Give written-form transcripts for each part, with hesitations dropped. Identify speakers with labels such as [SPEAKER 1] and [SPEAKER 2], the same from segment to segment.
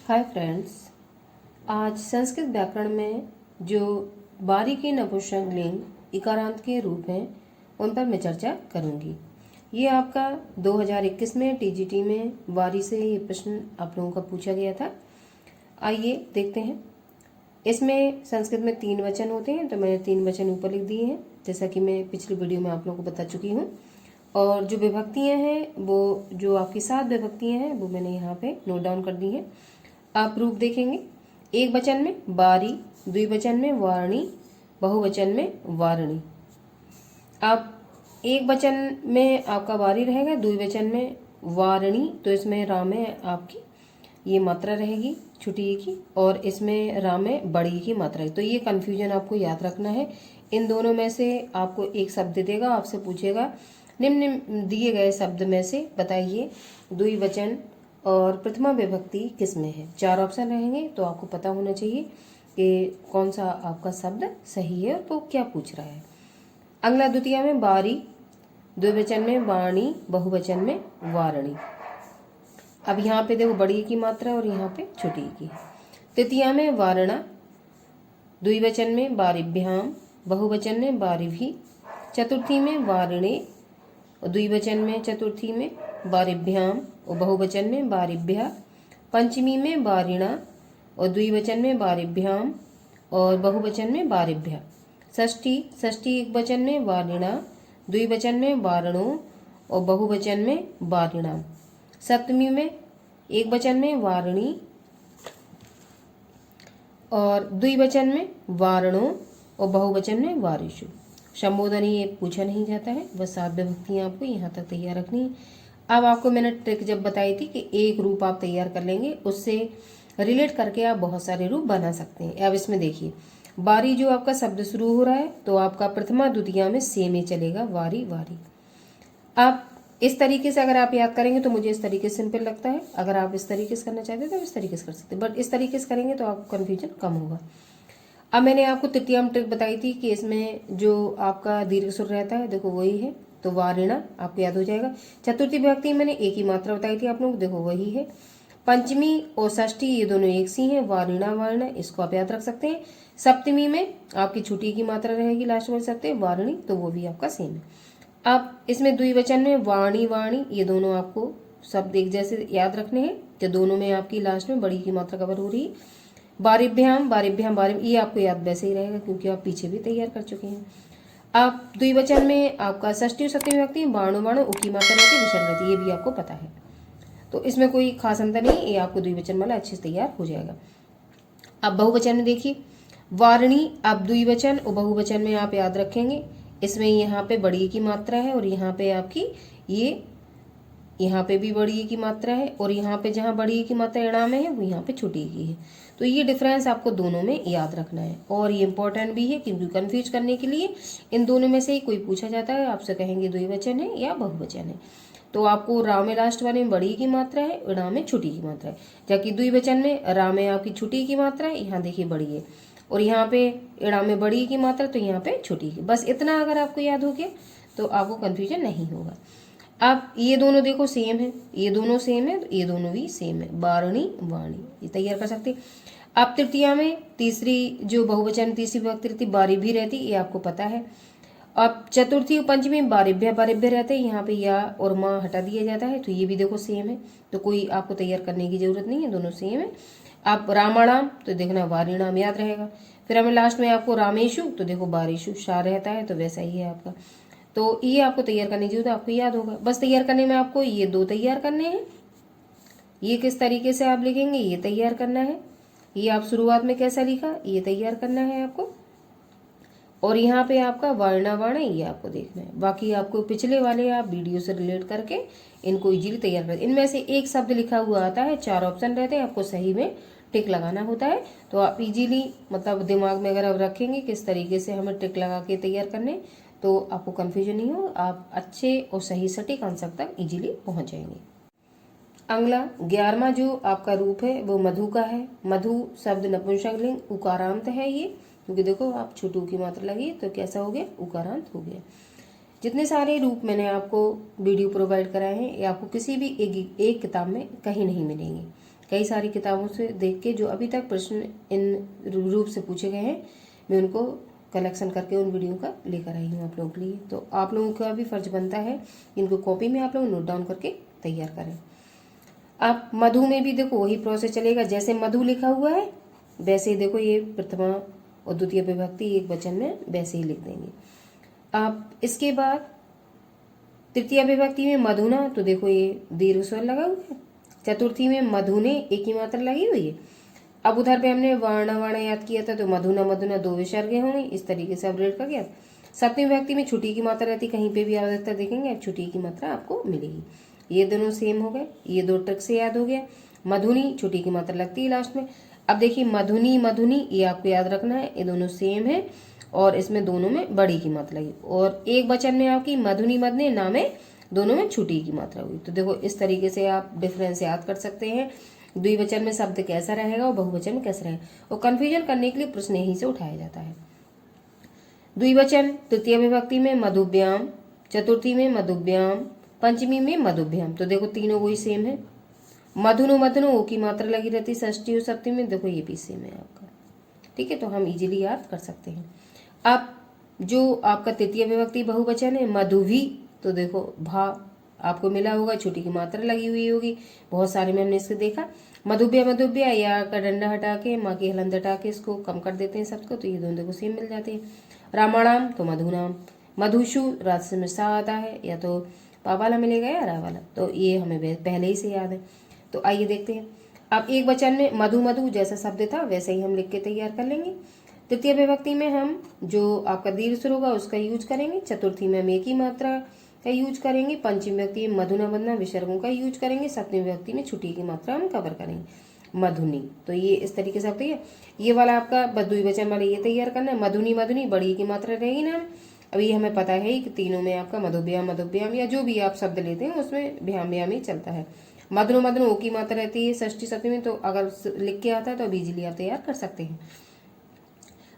[SPEAKER 1] Hi friends, आज संस्कृत व्याकरण में जो बारीकी नपुंसकलिंग इकारांत के रूप हैं उन पर मैं चर्चा करूंगी। ये आपका 2021 में टीजीटी में बारी से ये प्रश्न आप लोगों का पूछा गया था। आइए देखते हैं। इसमें संस्कृत में 3 वचन होते हैं, तो मैंने 3 वचन ऊपर लिख दिए हैं, जैसा कि मैं पिछली वीडियो में आप लोगों को बता चुकी हूँ। और जो विभक्तियाँ हैं वो जो आपकी 7 विभक्तियाँ हैं वो मैंने यहाँ पे नोट डाउन कर दी हैं। आप रूप देखेंगे, एक वचन में बारी, द्विवचन में वारणी, बहुवचन में वारणी। आप एक वचन में आपका बारी रहेगा, द्विवचन में वारणी, तो इसमें रा में आपकी ये मात्रा रहेगी छोटी की, और इसमें रा में बड़ी की मात्रा है। तो ये कन्फ्यूजन आपको याद रखना है। इन दोनों में से आपको एक शब्द देगा, आपसे पूछेगा निम्न दिए गए शब्द में से बताइए द्विवचन और प्रथमा विभक्ति किस में है। 4 ऑप्शन रहेंगे, तो आपको पता होना चाहिए कि कौन सा आपका शब्द सही है और वो क्या पूछ रहा है। अगला द्वितीया में बारी, द्विवचन में वाणी, बहुवचन में वारणी। अब यहाँ पे देखो बड़ी की मात्रा और यहाँ पे छोटी की है। तृतीया में वारणा, द्विवचन में बारिभ्याम, बहुवचन में बारिभी। चतुर्थी में वारणे, द्विवचन में चतुर्थी में बारिभ्याम और बहुवचन में बारिभ्या। पंचमी में बारिणा और द्विवचन में बारिभ्याम और बहुवचन में बारिभ्या। षष्ठी एक वचन में वारिणा, द्विवचन में वारणो और बहुवचन में वारिणाम। सप्तमी में एक वचन में वारणी और द्विवचन में वारणो और बहुवचन में वारिषु। संबोधन ये पूछा नहीं जाता है, बस 7 विभक्तियां आपको यहाँ तक तैयार रखनी है। अब आपको मैंने ट्रिक जब बताई थी कि एक रूप आप तैयार कर लेंगे, उससे रिलेट करके आप बहुत सारे रूप बना सकते हैं। अब इसमें देखिए, बारी जो आपका शब्द शुरू हो रहा है तो आपका प्रथमा द्वितीया में सेम ही चलेगा, वारी वारी। आप इस तरीके से अगर आप याद करेंगे तो मुझे इस तरीके से सिंपल लगता है। अगर आप इस तरीके से करना चाहते हैं तो इस तरीके से कर सकते हैं, बट इस तरीके से करेंगे तो आपको कन्फ्यूजन कम होगा। अब मैंने आपको तृतीयाम ट्रिक बताई थी कि इसमें जो आपका दीर्घ सुर रहता है, देखो वही है, तो वारिणा आपको याद हो जाएगा। चतुर्थी विभक्ति मैंने एक ही मात्रा बताई थी आप लोग, देखो वही है। पंचमी और षष्ठी ये दोनों एक सी हैं, वारिणा वारिणा, इसको आप याद रख सकते हैं। सप्तमी में आपकी छुट्टी की मात्रा रहेगी, लास्ट बोल सकते हैं वारणी, तो वो भी आपका सेम है। अब इसमें द्विवचन में वाणी वाणी, ये दोनों आपको शब्द एक जैसे याद रखने हैं, तो दोनों में आपकी लास्ट में बड़ी की मात्रा कवर हो रही है। बारिभ्याम बारिभ्याम बारिभ, ये आपको याद वैसे ही रहेगा क्योंकि आप पीछे भी तैयार कर चुके हैं। आप द्विवचन में आपका षष्ठी और सप्तमी विभक्ति बाणु बाणु उकी मात्रा रहती है, विसर्ग रहती है, ये भी आपको पता है, तो इसमें कोई खास अंतर नहीं, ये आपको द्विवचन वाला अच्छे से तैयार हो जाएगा। अब बहुवचन में देखिए, वारणी, अब द्विवचन और बहुवचन में आप याद रखेंगे, इसमें यहाँ पे बड़ी की मात्रा है और यहाँ पे आपकी ये यहाँ पे भी बड़ी की मात्रा है, और यहाँ पे जहाँ बड़ी की मात्रा इणा में है वो यहाँ पे छोटी की है। तो ये डिफरेंस आपको दोनों में याद रखना है, और ये इंपॉर्टेंट भी है क्योंकि कंफ्यूज करने के लिए इन दोनों में से ही कोई पूछा जाता है, आपसे कहेंगे द्विवचन है या बहुवचन है, तो आपको रा में लास्ट वाले में बड़ी की मात्रा है, इणा में छोटी की मात्रा है। जबकि द्विवचन में रा में आपकी छोटी की मात्रा है, यहाँ देखिए बड़ी है, और यहाँ पे इणा में बड़ी की मात्रा, तो यहाँ पे छोटी की। बस इतना अगर आपको याद हो गया तो आपको कन्फ्यूजन नहीं होगा। अब ये दोनों देखो सेम है, ये दोनों सेम है, तो ये दोनों भी सेम है, बारणी वाणी, ये तैयार कर सकते हैं। अब तृतीया में तीसरी जो बहुवचन तीसरी विभक्ति रहती बारी भी रहती, ये आपको पता है। अब चतुर्थी और पंचमी बारिभ्य बारिभ्य रहते हैं, यहाँ पे या और माँ हटा दिया जाता है, तो ये भी देखो सेम है, तो कोई आपको तैयार करने की जरूरत नहीं है, दोनों सेम है। आप रामाणाम तो देखना वारिणाम याद रहेगा। फिर हमें लास्ट में आपको रामेशु, तो देखो बारिशु शाह रहता है, तो वैसा ही है आपका। तो ये आपको तैयार करने की जरूरत है, आपको याद होगा। बस तैयार करने में आपको ये 2 तैयार करने हैं, ये किस तरीके से आप लिखेंगे ये तैयार करना है, ये आप शुरुआत में कैसा लिखा ये तैयार करना है आपको, और यहाँ पे आपका वर्णा वर्ण ये आपको देखना है। बाकी आपको पिछले वाले आप वीडियो से रिलेट करके इनको इजीली तैयार कर, इनमें से एक शब्द लिखा हुआ आता है, 4 ऑप्शन रहते हैं, आपको सही में टिक लगाना होता है, तो आप इजीली मतलब दिमाग में अगर आप रखेंगे किस तरीके से हमें टिक लगा के तैयार करने, तो आपको कन्फ्यूजन नहीं हो, आप अच्छे और सही सटीक आंसर तक इजीली पहुंच जाएंगे। अगला 11वां जो आपका रूप है वो मधु का है। मधु शब्द नपुंसकलिंग उकारांत है ये, क्योंकि देखो आप छोटू की मात्रा लगी तो कैसा हो गया, उकारांत हो गया। जितने सारे रूप मैंने आपको वीडियो प्रोवाइड कराए हैं ये आपको किसी भी एक किताब में कहीं नहीं मिलेंगे। कई सारी किताबों से देख के जो अभी तक प्रश्न इन रूप से पूछे गए हैं, मैं उनको कलेक्शन करके उन वीडियो का लेकर आई हूँ आप लोगों के लिए। तो आप लोगों का भी फर्ज बनता है इनको कॉपी में आप लोग नोट डाउन करके तैयार करें। आप मधु में भी देखो वही प्रोसेस चलेगा, जैसे मधु लिखा हुआ है वैसे ही देखो ये प्रथमा और द्वितीय विभक्ति एक वचन में वैसे ही लिख देंगे आप। इसके बाद तृतीय विभक्ति में मधुना, तो देखो ये दीर्घ स्वर लगा हुआ है। चतुर्थी में मधुने एक ही मात्रा लगी हुई है। अब उधर पे हमने वर्ण याद किया था, तो मधुना मधुना 2 विसर्ग होंगे, इस तरीके से अपडेट कर गया। सप्तमी विभक्ति में छुट्टी की मात्रा रहती, कहीं पे भी आवश्यकता देखेंगे आप छुट्टी की मात्रा आपको मिलेगी। ये दोनों सेम हो गए, ये 2 ट्रिक से याद हो गया। मधुनी छुट्टी की मात्रा लगती है लास्ट में। अब देखिए मधुनी मधुनी ये आपको याद रखना है, ये दोनों सेम है और इसमें दोनों में बड़ी की मात्रा लगी। और एक वचन में आपकी मधुनी मधने ना में दोनों में छुट्टी की मात्रा हुई। तो देखो इस तरीके से आप डिफरेंस याद कर सकते हैं, द्विवचन में शब्द कैसा रहेगा और बहुवचन में कैसा रहेगा। और कंफ्यूजन करने के लिए प्रश्न यहीं से उठाया जाता है। द्विवचन तृतीय विभक्ति में मधुभ्याम, चतुर्थी में मधुभ्याम, पंचमी में मधुभ्याम, तो देखो तीनों वही सेम है। मधुनो मधुनो ओ की मात्रा लगी रहती षष्ठी और सप्तमी में, देखो ये भी सेम है आपका। ठीक है, तो हम इजीली याद कर सकते हैं। अब जो आपका तृतीय विभक्ति बहुवचन है मधुभी, तो देखो भा आपको मिला होगा, छुट्टी की मात्रा लगी हुई होगी, बहुत सारे में हमने इसको देखा। मधुब्या मधुब्या या का डंडा हटा के माँ की हलंद हटा के इसको कम कर देते हैं शब्द को, तो ये दोनों देखो सेम मिल जाते हैं। रामाणाम तो मधुनाम, मधुशु रात में सा आता है, या तो पा वाला मिलेगा या रा वाला, तो ये हमें पहले ही से याद है। तो आइए देखते हैं। अब एक वचन में मधु मधु जैसा शब्द था वैसे ही हम लिख के तैयार कर लेंगे। तृतीय विभक्ति में हम जो आपका दीर्घ स्वर होगा उसका यूज करेंगे। चतुर्थी में हम एक ही मात्रा का यूज करेंगे। पंचमी विभक्ति में मधुना मधुना विसर्गों का यूज करेंगे। सप्तमी विभक्ति में छुट्टी की मात्रा हम कवर करेंगे मधुनी। तो ये इस तरीके से होती है। ये वाला आपका द्विवचन वाला ये तैयार करना है। मधुनी मधुनी बड़ी की मात्रा रहेगी ना, अभी हमें पता है कि तीनों में आपका मधुभ्याम मधुभ्याम या जो भी आप शब्द लेते हैं उसमें भ्याम भ्याम ही चलता है। मधुनो मधुनो ओ की मात्रा रहती है षष्ठी सप्तमी में, तो अगर लिख के आता है तो अब इजीली आप तैयार कर सकते हैं।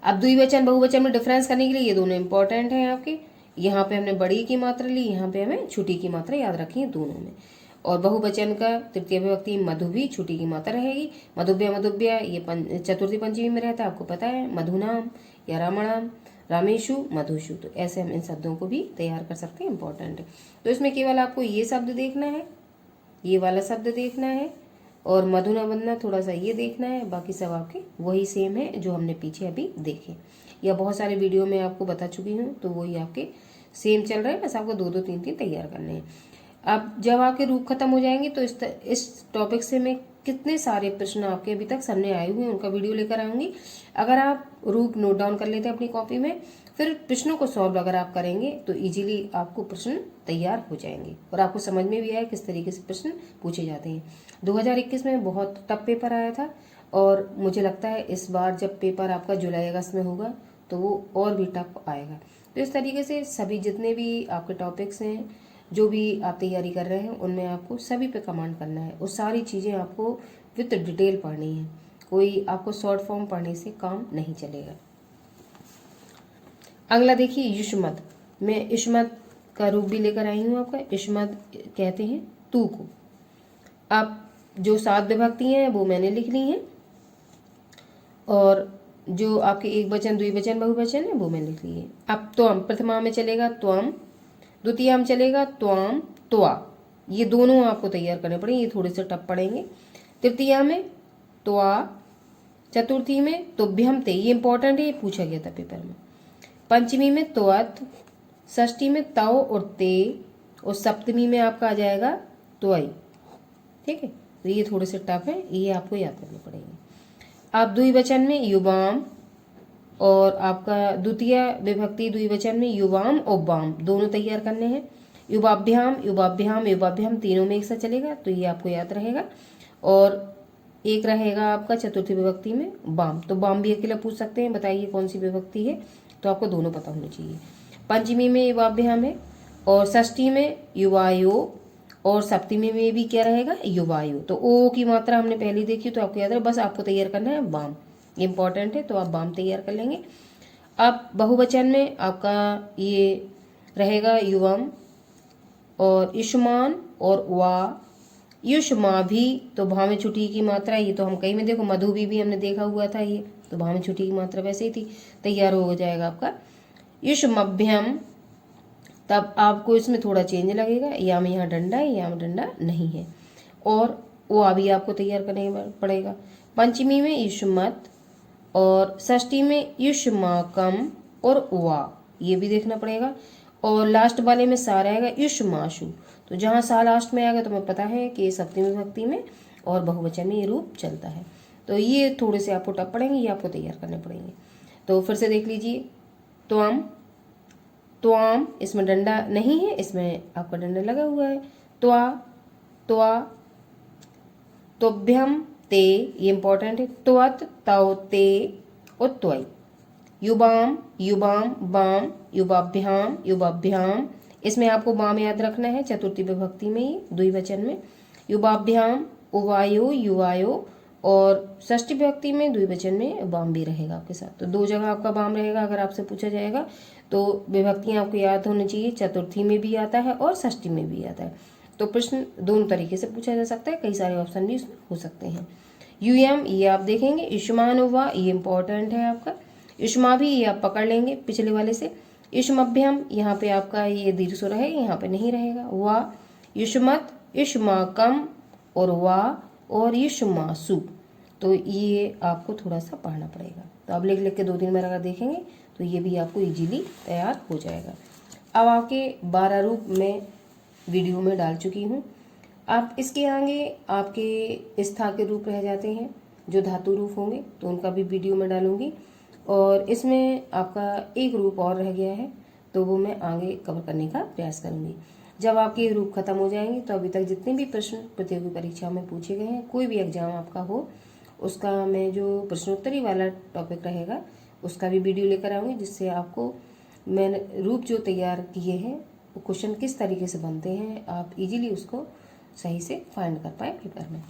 [SPEAKER 1] अब द्विवचन बहुवचन में डिफरेंस करने के लिए ये दोनों इंपॉर्टेंट हैं आपके। यहाँ पे हमने बड़ी की मात्रा ली, यहाँ पे हमें छुट्टी की मात्रा याद रखी है दोनों में। और बहुवचन का तृतीय विभक्ति मधुभी छुट्टी की मात्रा रहेगी। मधुभ्या मधुभ्या ये चतुर्थी पंचमी में रहता है, आपको पता है। मधुनाम या रामणाम, रामेशु मधुशु, तो ऐसे हम इन शब्दों को भी तैयार कर सकते हैं, इंपॉर्टेंट है। तो इसमें केवल आपको ये शब्द देखना है, ये वाला शब्द देखना है और मधुना मधुना थोड़ा सा ये देखना है, बाकी सब आपके वही सेम है जो हमने पीछे अभी देखे या बहुत सारे वीडियो में आपको बता चुकी हूँ, तो वही आपके सेम चल रहा है। बस आपको 2-2 3-3 तैयार करने हैं। अब जब आपके रूप खत्म हो जाएंगे तो इस टॉपिक से मैं कितने सारे प्रश्न आपके अभी तक सामने आए हुए हैं उनका वीडियो लेकर आऊंगी। अगर आप रूप नोट डाउन कर लेते हैं अपनी कॉपी में, फिर प्रश्नों को सॉल्व अगर आप करेंगे तो इजीली आपको प्रश्न तैयार हो जाएंगे और आपको समझ में भी आए किस तरीके से प्रश्न पूछे जाते हैं। 2021 में बहुत टफ पेपर आया था और मुझे लगता है इस बार जब पेपर आपका जुलाई अगस्त में होगा तो वो और भी टफ आएगा। तो इस तरीके से सभी जितने भी आपके टॉपिक्स हैं, जो भी आप तैयारी कर रहे हैं, उनमें आपको सभी पे कमांड करना है और सारी चीज़ें आपको विद डिटेल पढ़नी है। कोई आपको शॉर्ट फॉर्म पढ़ने से काम नहीं चलेगा। अगला देखिए युष्मत। मैं युष्मत का रूप भी लेकर आई हूँ आपका। युष्मत कहते हैं तू को। अब जो 7 विभक्तियाँ हैं वो मैंने लिख ली हैं और जो आपके एक वचन द्विवचन बहुवचन है वो मैंने लिख ली है। अब त्वम प्रथमा में चलेगा त्वम, द्वितीया में चलेगा त्वाम त्वा, ये दोनों आपको तैयार करने पड़ेंगे, ये थोड़े से टफ पड़ेंगे। तृतीया में त्वा, चतुर्थी में तुभ्यम ते, ये इंपॉर्टेंट है, ये पूछा गया था पेपर में। पंचमी में त्वत, षष्ठी में तव और ते और सप्तमी में आपका आ जाएगा त्वई। ठीक है, तो ये थोड़े से टफ है, ये आपको याद करने पड़ेंगे। आप द्विवचन में युवाम और आपका द्वितीय विभक्ति द्विवचन में युवाम और वाम दोनों तैयार करने हैं। युवाभ्याम युवाभ्याम युवाभ्याम तीनों में एक साथ चलेगा, तो ये आपको याद रहेगा। और एक रहेगा आपका चतुर्थी विभक्ति में वाम, तो वाम भी अकेला पूछ सकते हैं, बताइए कौन सी विभक्ति है, तो आपको दोनों पता होने चाहिए। पंचमी में युवाभ्याम है और षष्ठी में युवायो और सप्तमी में भी क्या रहेगा युवायो। तो ओ की मात्रा हमने पहले देखी तो आपको याद है, बस आपको तैयार करना है वाम, इम्पॉर्टेंट है, तो आप वाम तैयार कर लेंगे। अब बहुवचन में आपका ये रहेगा युवम और युष्मान और वा, युष्मा भी, तो भा में छुटी की मात्रा, ये तो हम कहीं में देखो मधु भी हमने देखा हुआ था, ये तो भा में छुटी की मात्रा वैसे ही थी, तैयार हो जाएगा आपका युष्मभ्यम। तब आपको इसमें थोड़ा चेंज लगेगा, या में यहाँ डंडा है, या में डंडा नहीं है, और वो अभी आपको तैयार करने पड़ेगा। पंचमी में युष्मत और षष्ठी में युष्माकम और वा, ये भी देखना पड़ेगा। और लास्ट वाले में सा रहेगा युष्माशु, तो जहाँ सा लास्ट में आएगा तो हमें पता है कि सप्तमी विभक्ति में और बहुवचन में ये रूप चलता है। तो ये थोड़े से आपको टफ पड़ेंगे, ये आपको तैयार करने पड़ेंगे। तो फिर से देख लीजिए, त्वम, त्वाम, इसमें डंडा नहीं है, इसमें आपका डंडा लगा हुआ है। त्वा, त्वा, त्वभ्यम, ते, ये इंपॉर्टेंट है। त्वत, तौ, ते और त्वयि। युबाम, युबाम, बाम, युबाभ्याम, युबाभ्याम, इसमें आपको बाम याद रखना है, चतुर्थी विभक्ति में, ये द्विवचन में। युबाभ्याम, उवायो, युवायो, और षष्ठी विभक्ति में द्विवचन में बाम भी रहेगा आपके साथ। तो दो जगह आपका बाम रहेगा अगर आपसे पूछा जाएगा तो। विभक्तियां आपको याद होनी चाहिए, चतुर्थी में भी आता है और षष्ठी में भी आता है। तो प्रश्न दोनों तरीके से पूछा जा सकता है, कई सारे ऑप्शन भी उसमें हो सकते हैं। यूएम, ये आप देखेंगे, युष्मान हुआ, ये इंपॉर्टेंट है आपका। युष्मा भी, ये आप पकड़ लेंगे पिछले वाले से। युष्मभ्यम, यहाँ पे आपका ये दीर्घ स्वर है, यहाँ पे नहीं रहेगा। वा, युष्मत, युष्माकम और वा, और युष्मासु, तो ये आपको थोड़ा सा पढ़ना पड़ेगा। तो आप लिख लिख के 2-3 बार अगर देखेंगे तो ये भी आपको इजीली तैयार हो जाएगा। अब आपके 12 रूप में वीडियो में डाल चुकी हूँ। आप इसके आगे आपके स्था के रूप रह जाते हैं, जो धातु रूप होंगे, तो उनका भी वीडियो में डालूंगी। और इसमें आपका एक रूप और रह गया है, तो वो मैं आगे कवर करने का प्रयास करूंगी। जब आपके ये रूप खत्म हो जाएंगे तो अभी तक जितने भी प्रश्न प्रतियोगी परीक्षा में पूछे गए हैं, कोई भी एग्जाम आपका हो, उसका मैं जो प्रश्नोत्तरी वाला टॉपिक रहेगा उसका भी वीडियो लेकर आऊँगी, जिससे आपको मैंने रूप जो तैयार किए हैं वो क्वेश्चन किस तरीके से बनते हैं, आप इजीली उसको सही से फाइंड कर पाए पेपर में।